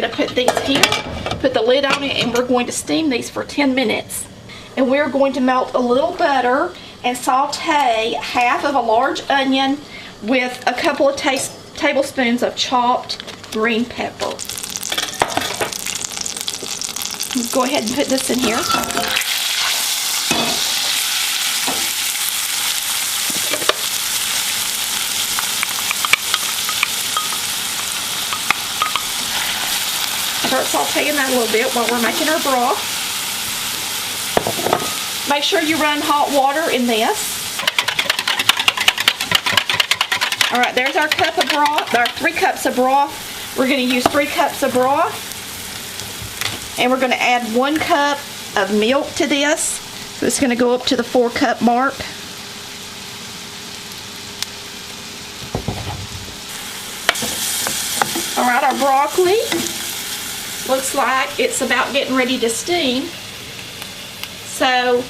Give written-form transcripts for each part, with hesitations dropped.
going to put these here, put the lid on it, and we're going to steam these for 10 minutes. And we're going to melt a little butter and saute half of a large onion with a couple of tablespoons of chopped green pepper. Let's go ahead and put this in here. Start sauteing that a little bit while we're making our broth. Make sure you run hot water in this. Alright, there's our cup of broth, our 3 cups of broth. We're going to use 3 cups of broth. And we're going to add 1 cup of milk to this. So it's going to go up to the 4-cup mark. Alright, our broccoli looks like it's about getting ready to steam. So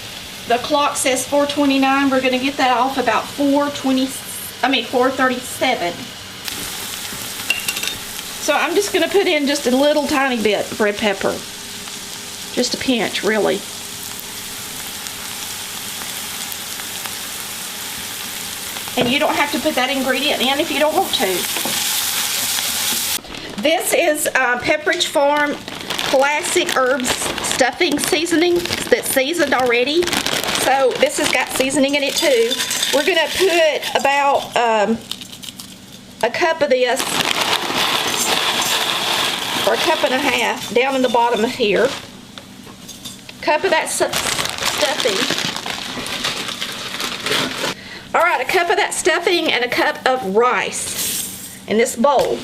the clock says 4:29. We're going to get that off about 4:37. So I'm just going to put in just a little tiny bit of red pepper. Just a pinch, really. And you don't have to put that ingredient in if you don't want to. This is Pepperidge Farm Classic Herbs Stuffing Seasoning that's seasoned already. So this has got seasoning in it too. We're going to put about a cup of this, or a cup and a half, down in the bottom of here. Cup of that stuffing. Alright, a cup of that stuffing and a cup of rice in this bowl.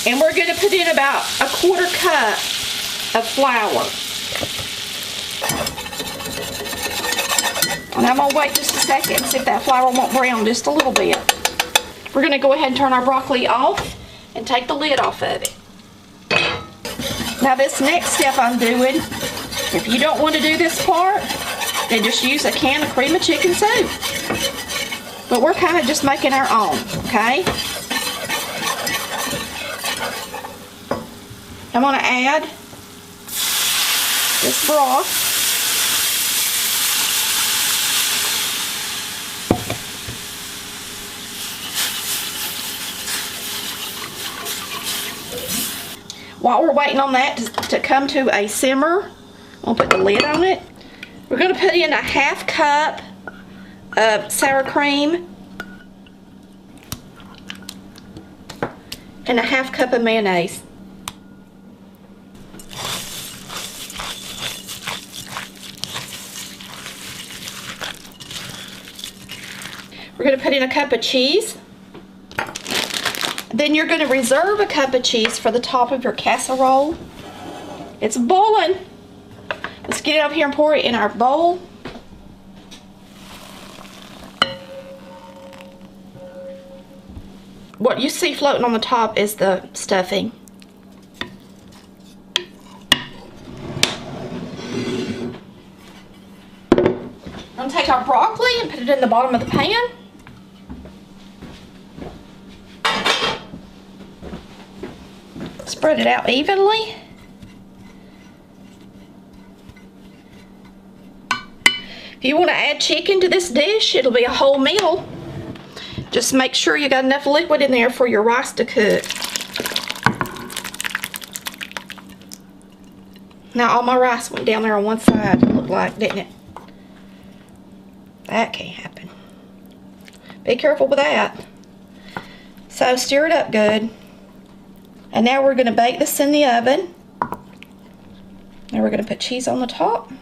And we're going to put in about a 1/4 cup of flour. And I'm going to wait just a second and see if that flour won't brown just a little bit. We're going to go ahead and turn our broccoli off and take the lid off of it. Now this next step I'm doing, if you don't want to do this part, then just use a can of cream of chicken soup. But we're kind of just making our own, okay? I'm going to add this broth. While we're waiting on that to come to a simmer, I'll put the lid on it. We're going to put in a 1/2 cup of sour cream and a 1/2 cup of mayonnaise. We're going to put in a cup of cheese. Then you're going to reserve a cup of cheese for the top of your casserole. It's boiling. Let's get it up here and pour it in our bowl. What you see floating on the top is the stuffing. I'm going to take our broccoli and put it in the bottom of the pan. Spread it out evenly. If you want to add chicken to this dish, it'll be a whole meal. Just make sure you got enough liquid in there for your rice to cook. Now all my rice went down there on one side, it looked like, didn't it? That can't happen. Be careful with that. So stir it up good. And now we're going to bake this in the oven. Now we're going to put cheese on the top.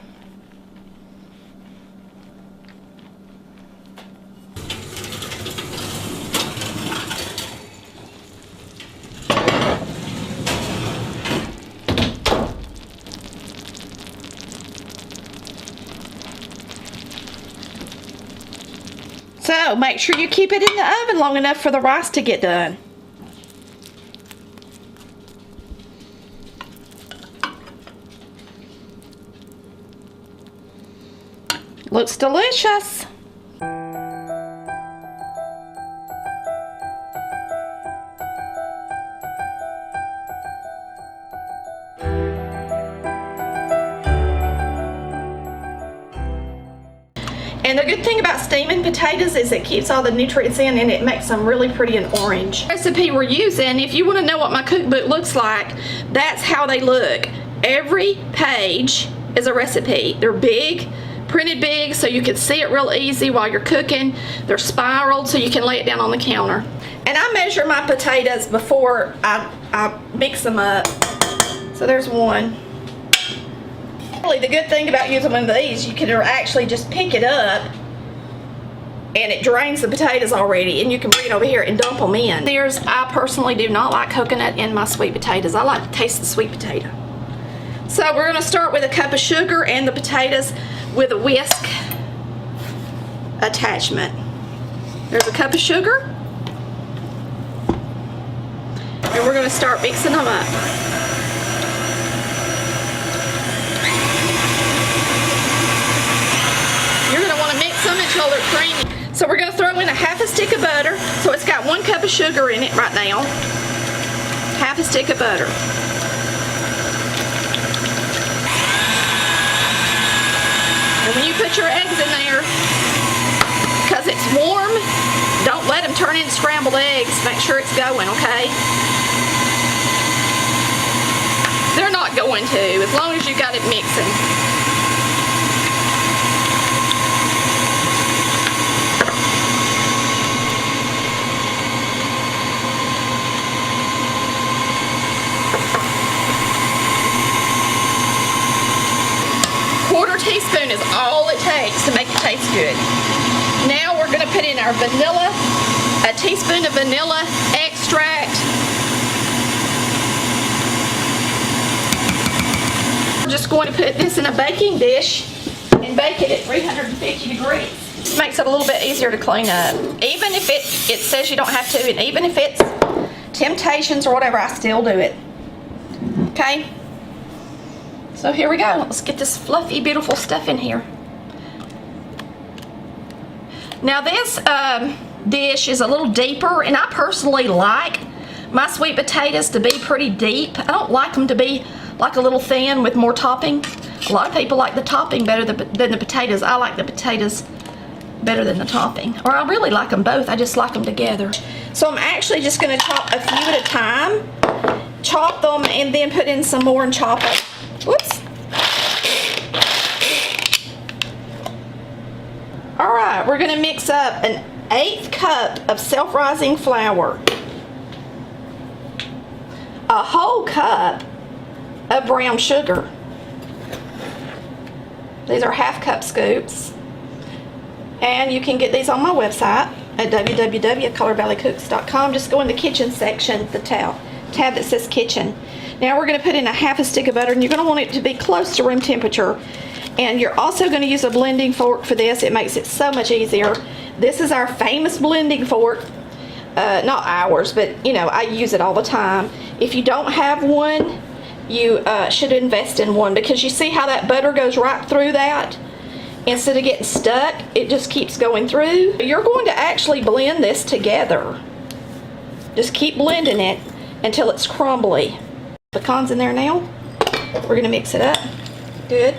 So make sure you keep it in the oven long enough for the rice to get done. Looks delicious. And the good thing about steaming potatoes is it keeps all the nutrients in and it makes them really pretty and orange. The recipe we're using, if you want to know what my cookbook looks like, that's how they look. Every page is a recipe. They're big, printed big, so you can see it real easy while you're cooking. They're spiraled so you can lay it down on the counter. And I measure my potatoes before I mix them up. So there's one. The good thing about using one of these, you can actually just pick it up and it drains the potatoes already, and you can bring it over here and dump them in. I personally do not like coconut in my sweet potatoes. I like to taste the sweet potato. So we're going to start with a cup of sugar and the potatoes with a whisk attachment. There's a cup of sugar, and we're going to start mixing them up. Until they're creamy. So we're going to throw in a half a stick of butter. So it's got 1 cup of sugar in it right now. Half a stick of butter. And when you put your eggs in there, because it's warm, don't let them turn into scrambled eggs. Make sure it's going, okay? They're not going to, as long as you got it mixing. Teaspoon is all it takes to make it taste good. Now we're going to put in our vanilla, a teaspoon of vanilla extract. We're just going to put this in a baking dish and bake it at 350 degrees. This makes it a little bit easier to clean up. Even if it says you don't have to, and even if it's Temptations or whatever, I still do it. Okay? So here we go. Let's get this fluffy, beautiful stuff in here. Now this dish is a little deeper, and I personally like my sweet potatoes to be pretty deep. I don't like them to be like a little thin with more topping. A lot of people like the topping better than the potatoes. I like the potatoes better than the topping. Or I really like them both. I just like them together. So I'm actually just going to chop a few at a time. Chop them and then put in some more and chop it. Whoops. Alright, we're going to mix up an 1/8 cup of self-rising flour, a whole cup of brown sugar. These are 1/2 cup scoops, and you can get these on my website at www.colorvalleycooks.com. Just go in the kitchen section, the tab that says kitchen. Now we're going to put in a 1/2 stick of butter, and you're going to want it to be close to room temperature. And you're also going to use a blending fork for this. It makes it so much easier. This is our famous blending fork. Not ours, but you know, I use it all the time. If you don't have one, you should invest in one, because you see how that butter goes right through that? Instead of getting stuck, it just keeps going through. You're going to actually blend this together. Just keep blending it until it's crumbly. Pecans in there now. We're going to mix it up. Good.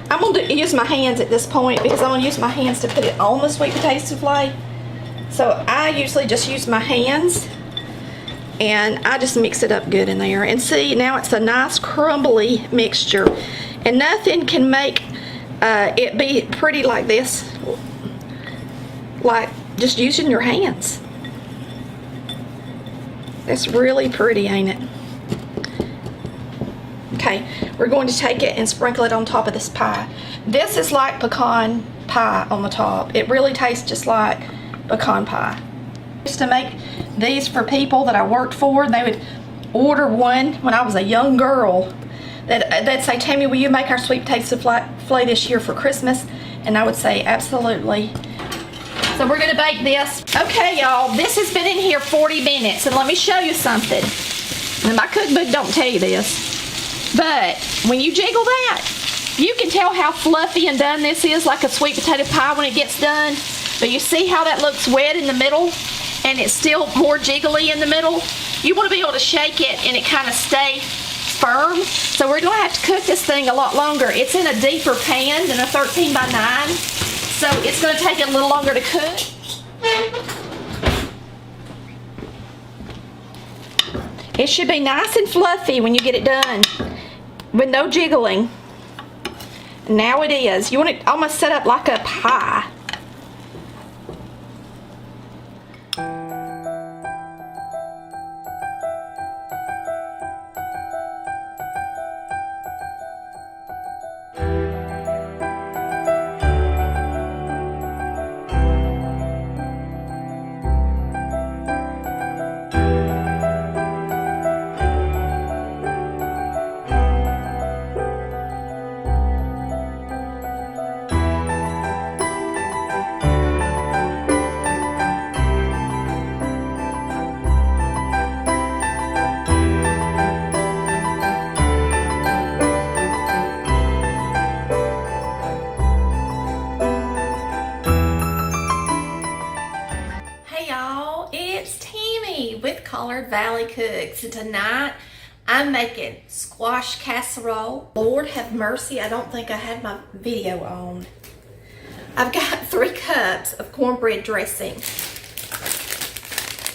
I'm going to use my hands at this point, because I'm going to use my hands to put it on the sweet potato souffle. So I usually just use my hands, and I just mix it up good in there. And see, now it's a nice crumbly mixture. And nothing can make it be pretty like this, like just using your hands. It's really pretty, ain't it? Okay, we're going to take it and sprinkle it on top of this pie. This is like pecan pie on the top. It really tastes just like pecan pie. I used to make these for people that I worked for. They would order one when I was a young girl. They'd say, Tammy, will you make our sweet potato souffle this year for Christmas? And I would say, absolutely. So we're going to bake this. Okay, y'all, this has been in here 40 minutes. And let me show you something. And my cookbook don't tell you this. But when you jiggle that, You can tell how fluffy and done this is, like a sweet potato pie when it gets done. But you see how that looks wet in the middle and it's still more jiggly in the middle? You want to be able to shake it and it kind of stay firm. So we're going to have to cook this thing a lot longer. It's in a deeper pan than a 13 by 9. So it's going to take it a little longer to cook. It should be nice and fluffy when you get it done, with no jiggling. Now it is. You want it almost set up like a pie. With Collard Valley Cooks, and tonight I'm making squash casserole. Lord have mercy, I don't think I had my video on. I've got 3 cups of cornbread dressing.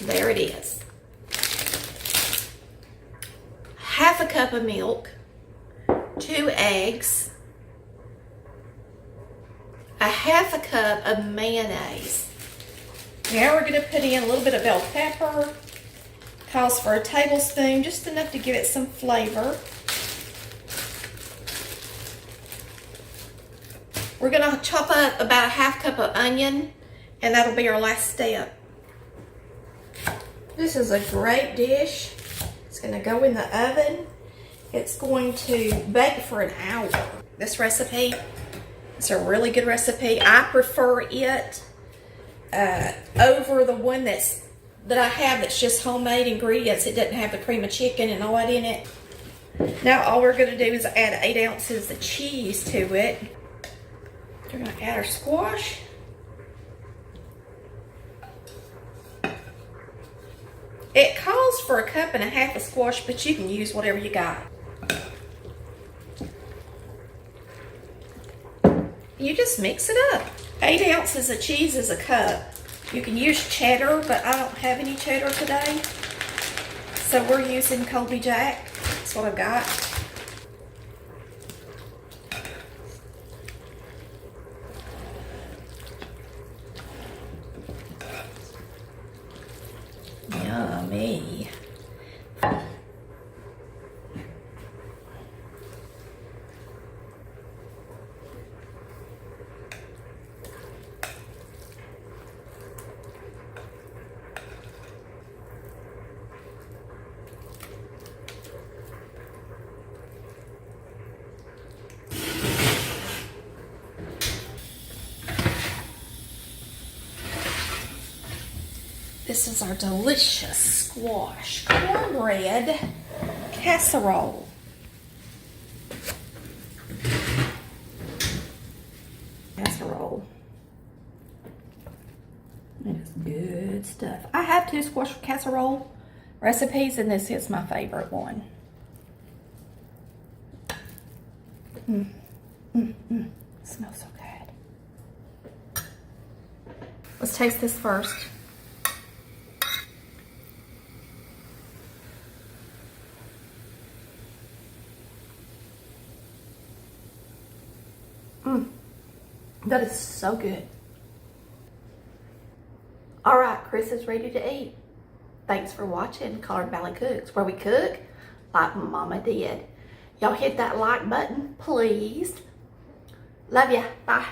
There it is. Half a cup of milk, 2 eggs, a half a cup of mayonnaise. Now we're going to put in a little bit of bell pepper. Calls for a tablespoon, just enough to give it some flavor. We're going to chop up about a half cup of onion, and that'll be our last step. This is a great dish. It's going to go in the oven. It's going to bake for an hour. This recipe, it's a really good recipe. I prefer it over the one that I have that's just homemade ingredients. It doesn't have the cream of chicken and all that in it. Now all we're going to do is add 8 ounces of cheese to it. We're going to add our squash. It calls for a cup and a half of squash, but you can use whatever you got. You just mix it up. 8 ounces of cheese is a cup. You can use cheddar, but I don't have any cheddar today. So we're using Colby Jack. That's what I've got. Yummy. This is our delicious squash cornbread casserole. Casserole. It is good stuff. I have 2 squash casserole recipes, and this is my favorite one. Smells so good. Let's taste this first. That is so good. All right, Chris is ready to eat. Thanks for watching Collard Valley Cooks, where we cook like Mama did. Y'all hit that like button, please. Love ya. Bye.